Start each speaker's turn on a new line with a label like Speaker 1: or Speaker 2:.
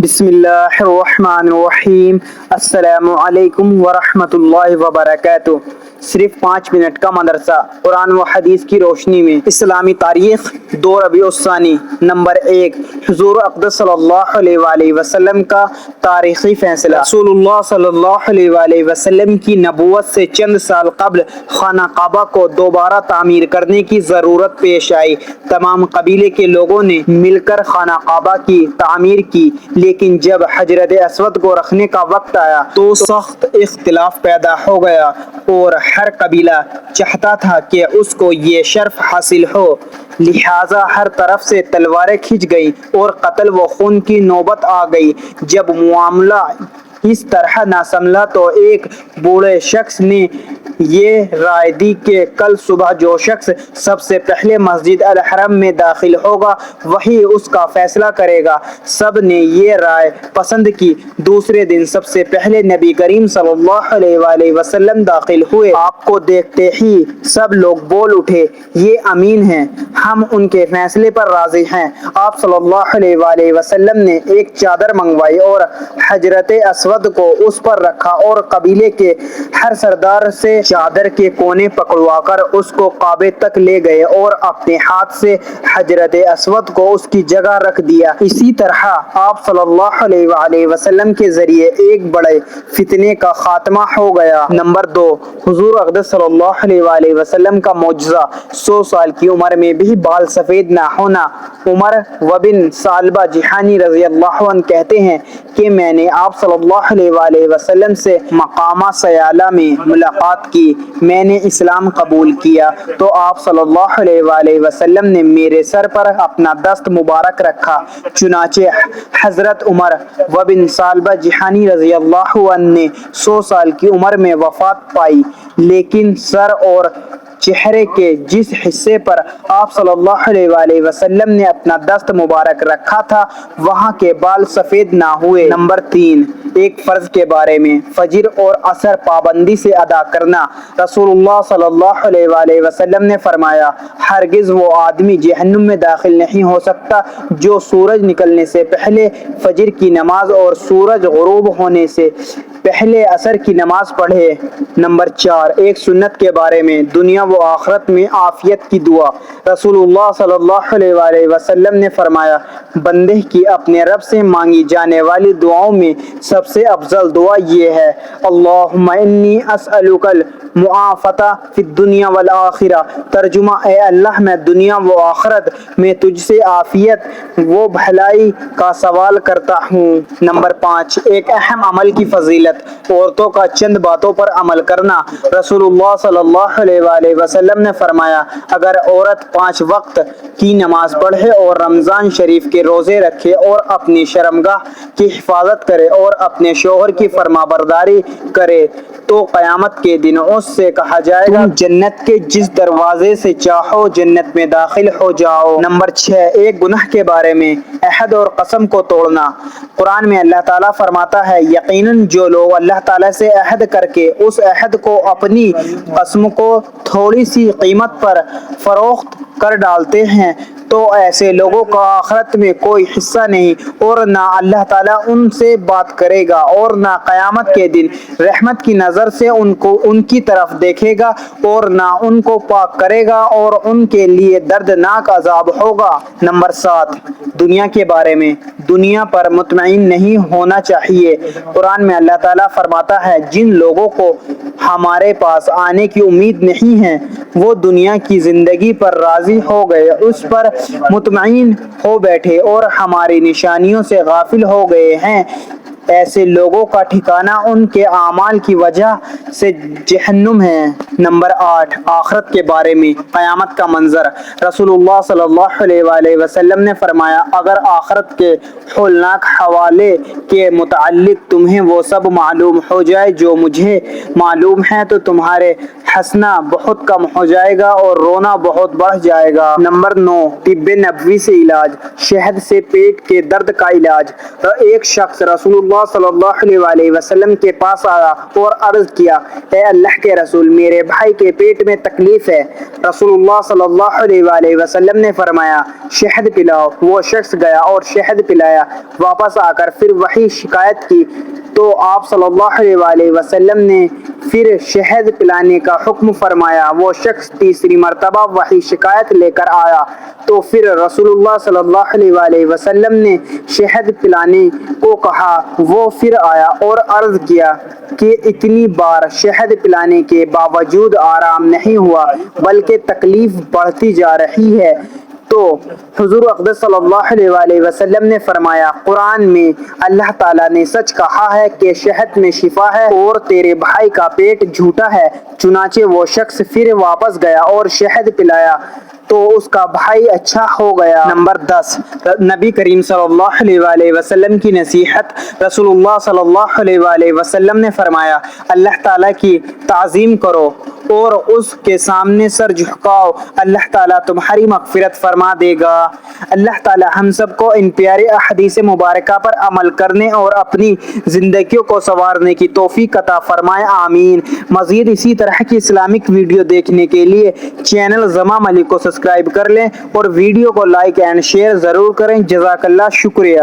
Speaker 1: بسم اللہ الرحمن الرحیم۔ السلام علیکم ورحمۃ اللہ وبرکاتہ۔ صرف 5 منٹ کا مدرسہ قرآن و حدیث کی روشنی میں اسلامی تاریخ 2 ربیع الثانی۔ نمبر 1، حضور اقدس صلی اللہ علیہ وآلہ وسلم کا تاریخی فیصلہ۔ رسول اللہ صلی اللہ علیہ وآلہ وسلم کی نبوت سے چند سال قبل خانہ کعبہ کو دوبارہ تعمیر کرنے کی ضرورت پیش آئی۔ تمام قبیلے کے لوگوں نے مل کر خانہ کعبہ کی تعمیر کی، لیکن جب حجرت اسود کو رکھنے کا وقت آیا تو سخت اختلاف پیدا ہو گیا اور ہر قبیلہ چاہتا تھا کہ اس کو یہ شرف حاصل ہو، لہٰذا ہر طرف سے تلواریں کھنچ گئیں اور قتل و خون کی نوبت آ گئی۔ جب معاملہ اس طرح نہ سنبھلا تو ایک بوڑھے شخص نے یہ رائے دی کہ کل صبح جو شخص سب سے پہلے مسجد الحرم میں داخل ہوگا وہی اس کا فیصلہ کرے گا۔ سب نے یہ رائے پسند کی۔ دوسرے دن سب سے پہلے نبی کریم صلی اللہ علیہ وآلہ وسلم داخل ہوئے۔ آپ کو دیکھتے ہی سب لوگ بول اٹھے، یہ امین ہیں، ہم ان کے فیصلے پر راضی ہیں۔ آپ صلی اللہ علیہ وآلہ وسلم نے ایک چادر منگوائی اور حجرت اسود کو اس پر رکھا اور قبیلے کے ہر سردار سے چادر کے کونے پکڑوا کر اس کو کعبے تک لے گئے اور اپنے ہاتھ سے حجرت اسود کو اس کی جگہ رکھ دیا۔ اسی طرح آپ صلی اللہ علیہ وآلہ وسلم کے ذریعے ایک بڑے فتنے کا خاتمہ ہو گیا۔ نمبر 2، حضور اقدس صلی اللہ علیہ وآلہ وسلم کا معجزہ۔ 100 سال کی عمر میں بھی بال سفید نہ ہونا۔ عمر بن ثعلبہ جہانی رضی اللہ عنہ کہتے ہیں کہ میں نے آپ صلی اللہ علیہ وآلہ وسلم سے مقامہ سیالہ میں ملاقات کی۔ میں نے اسلام قبول کیا تو آپ صلی اللہ علیہ وآلہ وسلم نے میرے سر پر اپنا دست مبارک رکھا۔ چنانچہ حضرت عمر بن ثعلبہ جہانی رضی اللہ عنہ نے 100 سال کی عمر میں وفات پائی، لیکن سر اور چہرے کے جس حصے پر آپ صلی اللہ علیہ وآلہ وسلم نے اپنا دست مبارک رکھا تھا وہاں کے بال سفید نہ ہوئے۔ نمبر 3، ایک فرض کے بارے میں۔ فجر اور عصر پابندی سے ادا کرنا۔ رسول اللہ صلی اللہ علیہ وآلہ وسلم نے فرمایا، ہرگز وہ آدمی جہنم میں داخل نہیں ہو سکتا جو سورج نکلنے سے پہلے فجر کی نماز اور سورج غروب ہونے سے پہلے عصر کی نماز پڑھے۔ نمبر 4، ایک سنت کے بارے میں۔ دنیا و آخرت میں عافیت کی دعا۔ رسول اللہ صلی اللہ علیہ وآلہ وسلم نے فرمایا، بندے کی اپنے رب سے مانگی جانے والی دعاؤں میں سب سے افضل دعا یہ ہے، اللہم انی اسألک المعافۃ فی الدنیا والآخرہ۔ ترجمہ، اے اللہ میں دنیا و آخرت میں تجھ سے عافیت و بھلائی کا سوال کرتا ہوں۔ نمبر 5، ایک اہم عمل کی فضیلت۔ عورتوں کا چند باتوں پر عمل کرنا۔ رسول اللہ صلی اللہ علیہ وآلہ وسلم نے فرمایا، اگر عورت 5 وقت کی نماز پڑھے اور رمضان شریف کے روزے رکھے اور اپنی شرمگاہ کی حفاظت کرے اور اپنے شوہر کی فرمانبرداری کرے تو قیامت کے دن اس سے کہا جائے گا، تم جنت کے جس دروازے سے چاہو جنت میں داخل ہو جاؤ۔ نمبر 6، ایک گناہ کے بارے میں۔ عہد اور قسم کو توڑنا۔ قرآن میں اللہ تعالیٰ فرماتا ہے، یقیناً جو لوگ اللہ تعالیٰ سے عہد کر کے اس عہد کو اپنی قسم کو تھوڑی سی قیمت پر فروخت کر ڈالتے ہیں تو ایسے لوگوں کا آخرت میں کوئی حصہ نہیں، اور نہ اللہ تعالیٰ ان سے بات کرے گا اور نہ قیامت کے دن رحمت کی نظر سے ان کی طرف دیکھے گا اور نہ ان کو پاک کرے گا اور ان کے لیے دردناک عذاب ہوگا۔ نمبر 7، دنیا کے بارے میں۔ دنیا پر مطمئن نہیں ہونا چاہیے۔ قرآن میں اللہ تعالیٰ فرماتا ہے، جن لوگوں کو ہمارے پاس آنے کی امید نہیں ہے وہ دنیا کی زندگی پر راضی ہو گئے، اس پر مطمئن ہو بیٹھے اور ہماری نشانیوں سے غافل ہو گئے ہیں۔ ایسے لوگوں کا ٹھکانہ ان کے اعمال کی وجہ سے جہنم ہے۔ نمبر 8، آخرت کے بارے میں۔ قیامت کا منظر۔ رسول اللہ صلی اللہ علیہ وآلہ وسلم نے فرمایا، اگر آخرت کے ہولناک حوالے کے متعلق تمہیں وہ سب معلوم ہو جائے جو مجھے معلوم ہے تو تمہارے ہنسنا بہت کم ہو جائے گا اور رونا بہت بڑھ جائے گا۔ نمبر 9، طب نبوی سے علاج، شہد سے پیٹ کے درد کا علاج۔ ایک شخص رسول اللہ صلی اللہ علیہ وسلم کے پاس آیا اور عرض کیا، اے اللہ کے رسول، میرے بھائی کے پیٹ میں تکلیف ہے۔ رسول اللہ صلی اللہ علیہ وسلم نے فرمایا، شہد پلاؤ۔ وہ شخص گیا اور شہد پلایا، واپس آ کر پھر وہی شکایت کی تو آپ صلی اللہ علیہ وسلم نے پھر شہد پلانے کا حکم فرمایا۔ وہ شخص تیسری مرتبہ وہی شکایت لے کر آیا تو پھر رسول اللہ صلی اللہ علیہ وسلم نے شہد پلانے کو کہا۔ وہ پھر آیا اور عرض کیا کہ اتنی بار شہد پلانے کے باوجود آرام نہیں ہوا بلکہ تکلیف بڑھتی جا رہی ہے۔ تو حضور اقدس صلی اللہ علیہ وسلم نے فرمایا، قرآن میں اللہ تعالیٰ نے سچ کہا ہے کہ شہد میں شفا ہے اور تیرے بھائی کا پیٹ جھوٹا ہے۔ چنانچہ وہ شخص پھر واپس گیا اور شہد پلایا تو اس کا بھائی اچھا ہو گیا۔ نمبر 10، نبی کریم صلی اللہ علیہ وسلم کی نصیحت۔ رسول اللہ صلی اللہ علیہ وسلم نے فرمایا، اللہ تعالیٰ کی تعظیم کرو اور اس کے سامنے سر جھکاؤ، اللہ تعالیٰ تمہاری مغفرت فرما دے گا۔ اللہ تعالیٰ ہم سب کو ان پیارے احادیث مبارکہ پر عمل کرنے اور اپنی زندگیوں کو سنوارنے کی توفیق عطا فرمائے، آمین۔ مزید اسی طرح کی اسلامک ویڈیو دیکھنے کے لیے چینل زمام علی کو سبسکرائب کر لیں اور ویڈیو کو لائک اینڈ شیئر ضرور کریں۔ جزاک اللہ، شکریہ۔